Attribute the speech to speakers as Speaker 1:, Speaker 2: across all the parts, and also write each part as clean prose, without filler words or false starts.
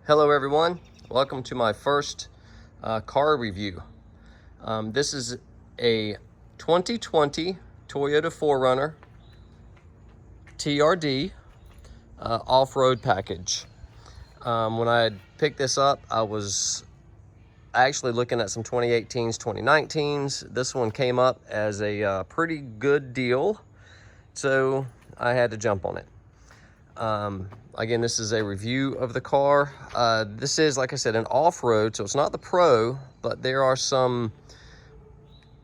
Speaker 1: Hello everyone, welcome to my first car review. This is a 2020 Toyota 4Runner TRD Off Road package. When I picked this up, I was actually looking at some 2018s, 2019s. This one came up as a pretty good deal, so I had to jump on it. Again, this is a review of the car. This is, like I said, an off-road, so it's not the Pro, but there are some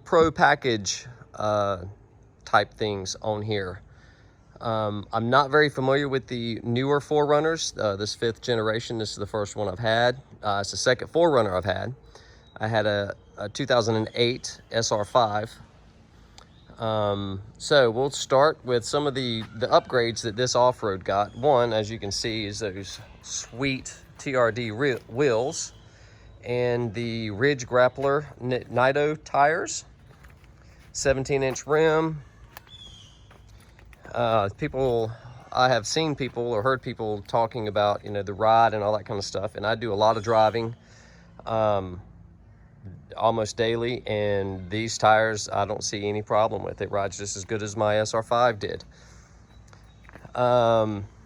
Speaker 1: Pro package type things on here. I'm not very familiar with the newer 4Runners, this 5th generation. This is the first one I've had. It's the second 4Runner I've had. I had a 2008 SR5. So we'll start with some of the upgrades that this off-road got. One, as you can see, is those sweet TRD wheels and the Ridge Grappler Nido tires, 17-inch rim. I have seen people or heard people talking about, the ride and all that kind of stuff, and I do a lot of driving almost daily, and these tires, I don't see any problem with. It rides just as good as my SR5 did.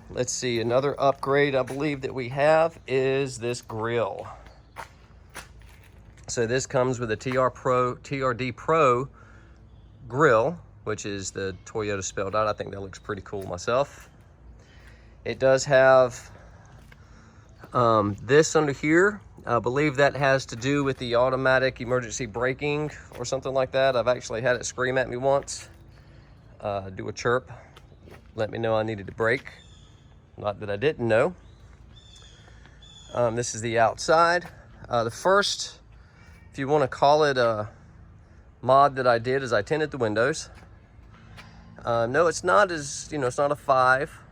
Speaker 1: Let's see, another upgrade I believe that we have is this grill. So this comes with a TRD Pro grill, which is the Toyota spelled out. I think that looks pretty cool myself. It does have this under here. I believe that has to do with the automatic emergency braking or something like that. I've actually had it scream at me once, do a chirp, let me know I needed to brake. Not that I didn't know. This is the outside. The first, if you want to call it a mod that I did, is I tinted the windows. No, it's not as, it's not a 5.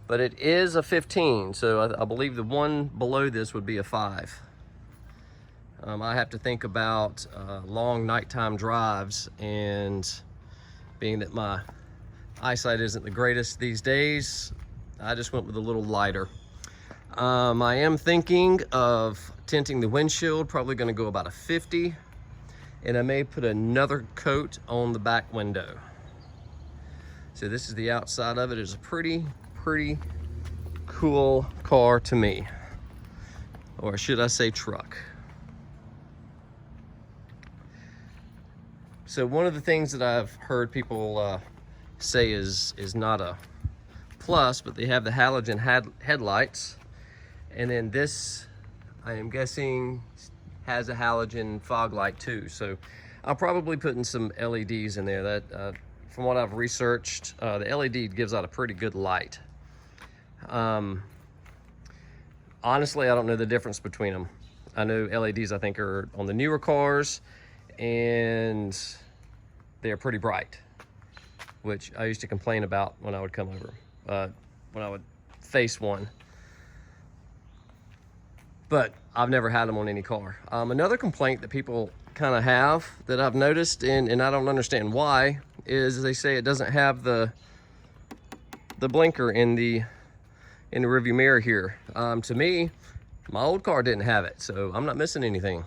Speaker 1: But it is a 15, so I believe the one below this would be a 5. I have to think about long nighttime drives, and being that my eyesight isn't the greatest these days, I just went with a little lighter. I am thinking of tinting the windshield, probably going to go about a 50, and I may put another coat on the back window. So this is the outside of it. It's a pretty cool car to me, or should I say truck. So one of the things that I've heard people say is not a plus, but they have the halogen headlights, and then this, I am guessing, has a halogen fog light too. So I'll probably put in some LEDs in there. That from what I've researched, the LED gives out a pretty good light. Honestly, I don't know the difference between them. I know LEDs, I think, are on the newer cars, and they're pretty bright, which I used to complain about when I would come over, when I would face one. But I've never had them on any car. Another complaint that people kind of have that I've noticed, and I don't understand why, is they say it doesn't have the blinker in the rearview mirror here. To me, my old car didn't have it, so I'm not missing anything.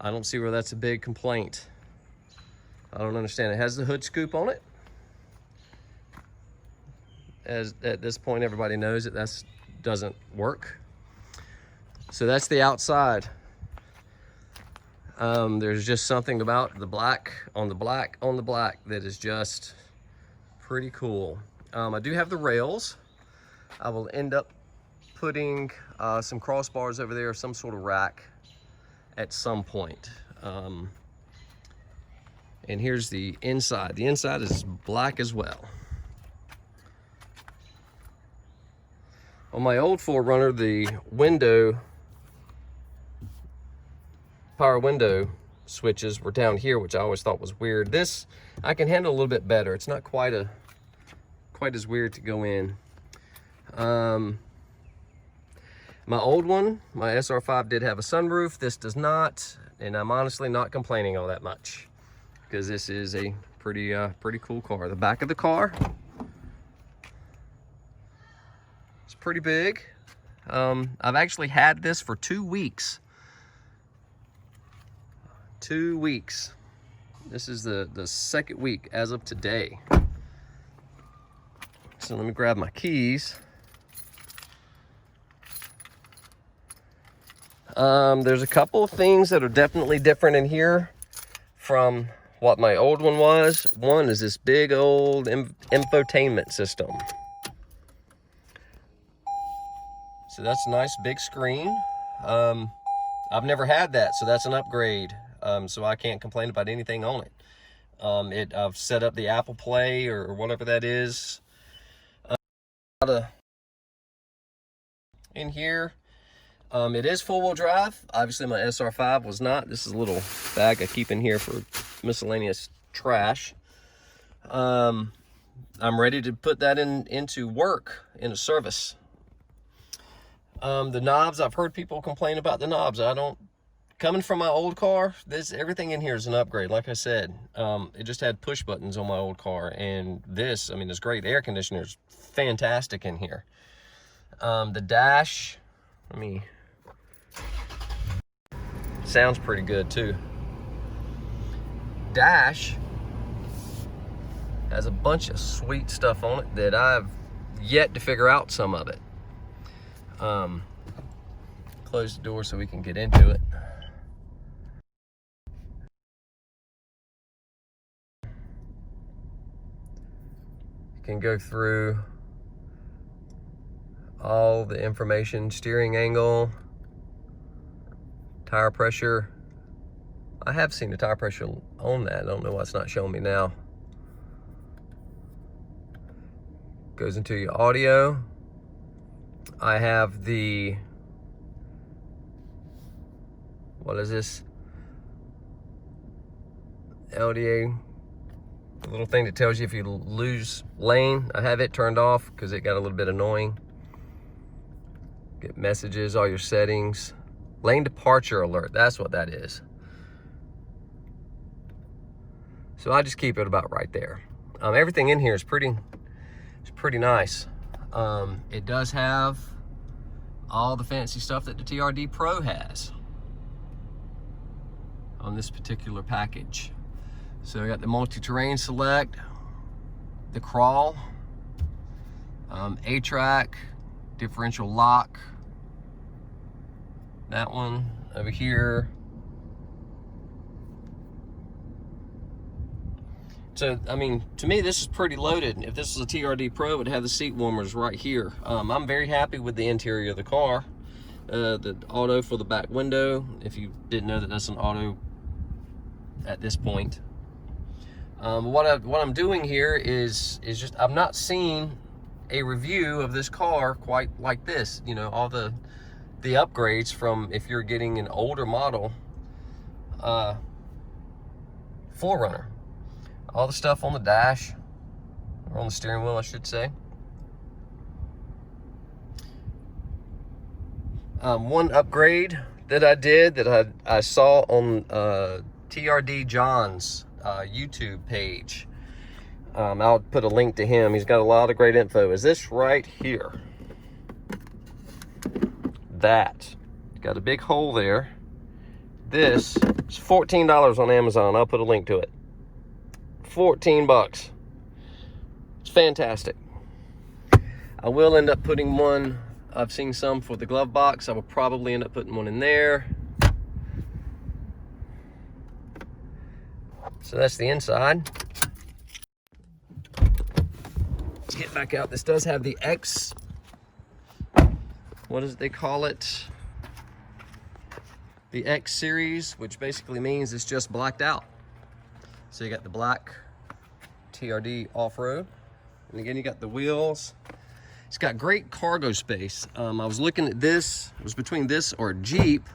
Speaker 1: I don't see where that's a big complaint. I don't understand. It has the hood scoop on it. As at this point, everybody knows that doesn't work. So that's the outside. There's just something about the black on the black on the black that is just pretty cool. I do have the rails. I will end up putting some crossbars over there, some sort of rack at some point. And here's the inside. The inside is black as well. On my old 4Runner, the power window switches were down here, which I always thought was weird. This I can handle a little bit better. It's not quite as weird to go in. My old one, my SR5, did have a sunroof. This does not, and I'm honestly not complaining all that much, because this is a pretty cool car. The back of the car, it's pretty big. I've actually had this for 2 weeks. 2 weeks. This is the second week as of today. So let me grab my keys. There's a couple of things that are definitely different in here from what my old one was. One is this big old infotainment system. So that's a nice big screen. I've never had that, so that's an upgrade. So I can't complain about anything on it. I've set up the Apple Play or whatever that is. In here, it is four-wheel drive. Obviously my SR5 was not. This is a little bag I keep in here for miscellaneous trash. I'm ready to put that into work, into service. The knobs, I've heard people complain about the knobs. Coming from my old car, everything in here is an upgrade. Like I said, it just had push buttons on my old car, and this, I mean, this great air conditioner is fantastic in here. The dash, sounds pretty good too. Dash has a bunch of sweet stuff on it that I've yet to figure out some of it. Close the door so we can get into it. You can go through all the information, steering angle, tire pressure. I have seen the tire pressure on that. I don't know why it's not showing me now. Goes into your audio. I have the, what is this? LDA, the little thing that tells you if you lose lane. I have it turned off because it got a little bit annoying. Get messages, all your settings. Lane departure alert, that's what that is. So I just keep it about right there. Everything in here is pretty nice. It does have all the fancy stuff that the TRD Pro has on this particular package. So I got the multi-terrain select, the crawl, A-track, differential lock, that one over here. So, I mean, to me, this is pretty loaded. If this was a TRD Pro, it would have the seat warmers right here. I'm very happy with the interior of the car. The auto for the back window, if you didn't know that that's an auto at this point. What I'm doing here is just, I've not seen a review of this car quite like this. You know, all the upgrades from, if you're getting an older model 4Runner. All the stuff on the dash, or on the steering wheel, I should say. One upgrade that I did that I saw on TRD John's YouTube page. I'll put a link to him. He's got a lot of great info. Is this right here? That. Got a big hole there. This is $14 on Amazon. I'll put a link to it. 14 bucks. It's fantastic. I will end up putting one, I've seen some for the glove box. I will probably end up putting one in there. So that's the inside. Let's get back out. This does have the X, what is it they call it? The X series, which basically means it's just blacked out. So you got the black TRD Off Road. And again, you got the wheels. It's got great cargo space. I was looking at this, it was between this or a Jeep.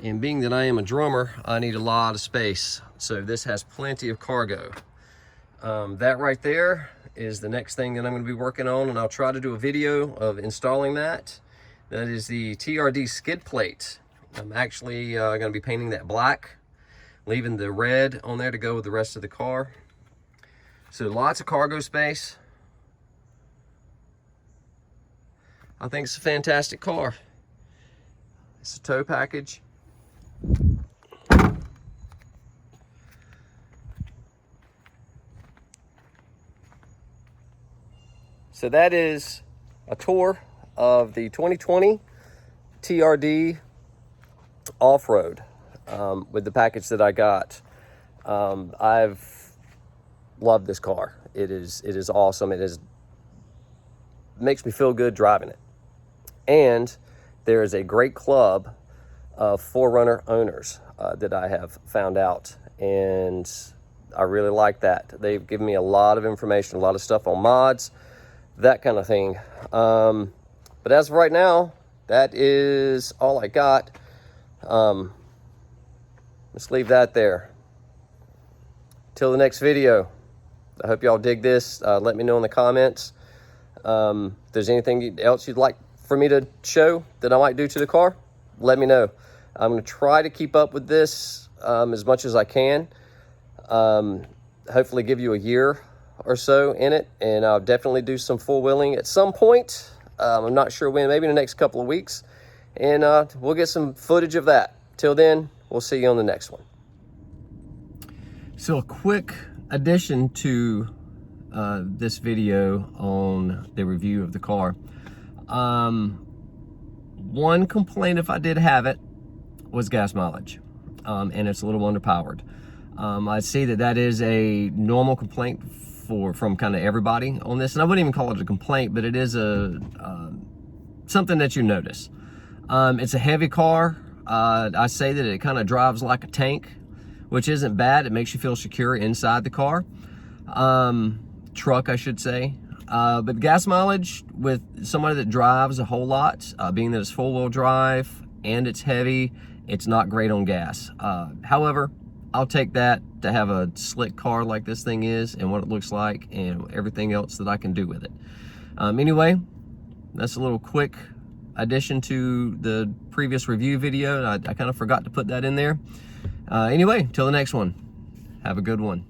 Speaker 1: And being that I am a drummer, I need a lot of space. So this has plenty of cargo. That right there is the next thing that I'm gonna be working on, and I'll try to do a video of installing that. That is the TRD skid plate. I'm actually gonna be painting that black, leaving the red on there to go with the rest of the car. So lots of cargo space. I think it's a fantastic car. It's a tow package. So that is a tour of the 2020 TRD Off Road with the package that I got. I've loved this car. It is awesome. Makes me feel good driving it. And there is a great club of 4Runner owners that I have found out, and I really like that. They've given me a lot of information, a lot of stuff on mods, that kind of thing. But as of right now, that is all I got. Let's leave that there. Till the next video. I hope y'all dig this. Let me know in the comments. If there's anything else you'd like for me to show that I might do to the car, let me know. I'm going to try to keep up with this as much as I can. Hopefully give you a year or so in it, and I'll definitely do some full wheeling at some point. I'm not sure when, maybe in the next couple of weeks, and we'll get some footage of that. Till then, we'll see you on the next one. So a quick addition to this video on the review of the car. One complaint, if I did have it, was gas mileage, and it's a little underpowered. I see that is a normal complaint from kind of everybody on this, and I wouldn't even call it a complaint, but it is something that you notice. It's a heavy car. I say that it kind of drives like a tank, which isn't bad. It makes you feel secure inside the car. Truck, I should say. But gas mileage with somebody that drives a whole lot, being that it's four-wheel drive and it's heavy, it's not great on gas. However, I'll take that to have a slick car like this thing is, and what it looks like, and everything else that I can do with it. Anyway, that's a little quick addition to the previous review video. I kind of forgot to put that in there. Anyway, till the next one, have a good one.